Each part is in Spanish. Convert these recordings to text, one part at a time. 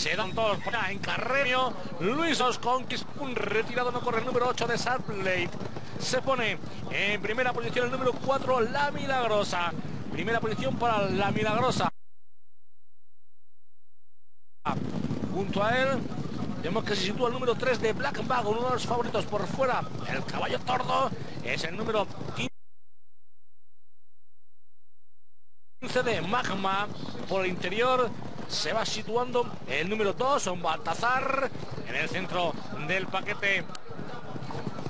Se dan todos por allá en Carreño. Luis Osconquis, un retirado, no corre el número 8 de Sadblade. Se pone en primera posición el número 4, La Milagrosa. Primera posición para La Milagrosa. Junto a él vemos que se sitúa el número 3 de Black Wagon, uno de los favoritos por fuera. El caballo tordo es el número 15 de Magma. Por el interior se va situando el número 2, un Baltazar. En el centro del paquete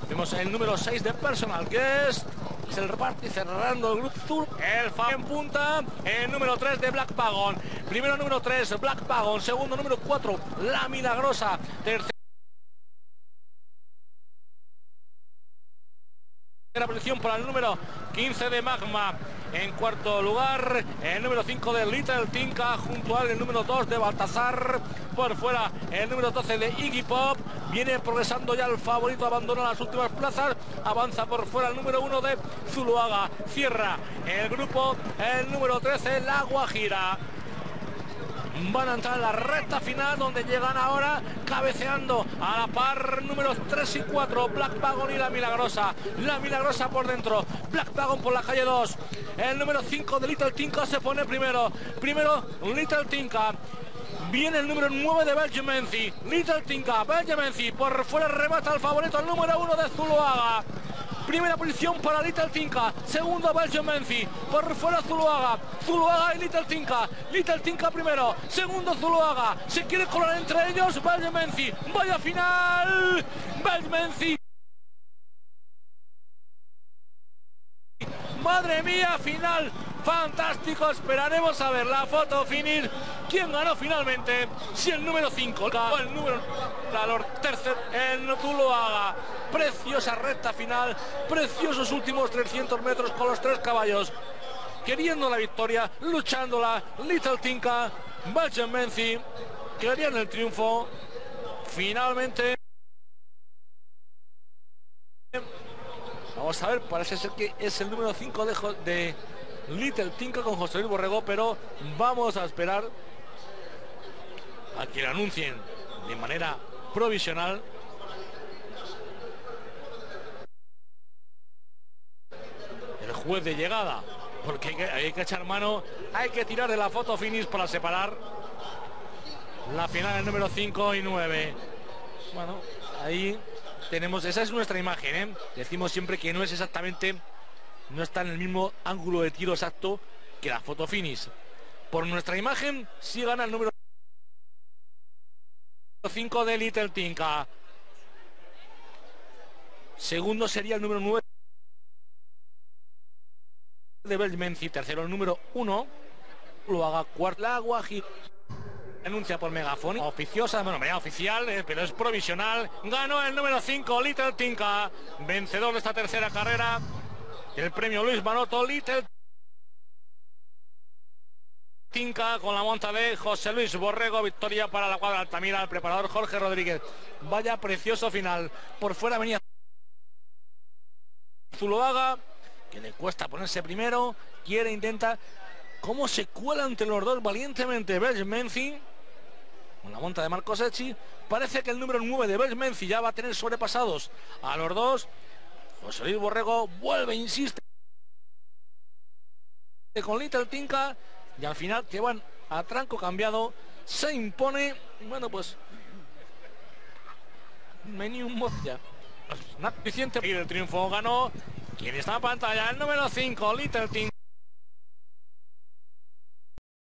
vemos el número 6 de Personal Guest. Es el reparto y cerrando el grupo Zul. El Fab en punta, el número 3 de Black Wagon. Primero número 3, Black Wagon. Segundo número 4, La Milagrosa. Tercera posición para el número 15 de Magma. En cuarto lugar, el número 5 de Little Tinka, junto al número 2 de Baltazar. Por fuera, el número 12 de Iggy Pop. Viene progresando ya el favorito, abandona las últimas plazas. Avanza por fuera el número 1 de Zuluaga. Cierra el grupo, el número 13, La Guajira. Van a entrar en la recta final, donde llegan ahora cabeceando a la par números 3 y 4, Black Wagon y La Milagrosa. La Milagrosa por dentro, Black Wagon por la calle 2. El número 5 de Little Tinka se pone primero. Primero Little Tinka. Viene el número 9 de Belgiumenci. Little Tinka, Belgiumenci. Por fuera remata el favorito, el número 1 de Zuluaga. Primera posición para Little Tinka. Segundo Belgiumenci. Por fuera Zuluaga. Zuluaga y Little Tinka. Little Tinka primero. Segundo Zuluaga. Se quiere colar entre ellos Belgiumenci. Vaya final. Belgiumenci. Madre mía, final. Fantástico. Esperaremos a ver la foto finish. ¿Quién ganó finalmente? Si el número 5 o el número tercer, el Zuluaga. Preciosa recta final, preciosos últimos 300 metros con los 3 caballos queriendo la victoria, luchándola. Little Tinka, Belgiumenci querían el triunfo. Finalmente, vamos a ver, parece ser que es el número 5 de Little Tinka con José Luis Borrego, pero vamos a esperar a que lo anuncien de manera provisional. El juez de llegada, porque hay que echar mano, hay que tirar de la foto finish para separar la final del número 5 y 9. Bueno, ahí tenemos, esa es nuestra imagen, ¿eh? Decimos siempre que no es exactamente, no está en el mismo ángulo de tiro exacto que la foto finish. Por nuestra imagen sí gana el número 5 de Little Tinka. Segundo sería el número 9 de Belgiumenci. Tercero el número 1. Lo haga cuarto La Guajira. Anuncia por megáfono oficiosa, bueno, media oficial, pero es provisional. Ganó el número 5 Little Tinka, vencedor de esta tercera carrera. El premio Luis Manoto. Little Tinka con la monta de José Luis Borrego. Victoria para la cuadra Altamira, el preparador Jorge Rodríguez. Vaya precioso final. Por fuera venía Zuluaga, que le cuesta ponerse primero. Quiere, intenta. Cómo se cuela entre los dos valientemente Belgiumenci. Con la monta de Marcos Echi. Parece que el número 9 de Belgiumenci ya va a tener sobrepasados a los dos. José Luis Borrego vuelve, insiste con Little Tinka. Y al final, que van a tranco cambiado, se impone. Bueno, pues menú ya. Suficiente. Y el triunfo ganó quien está en pantalla, el número 5, Little Tinka.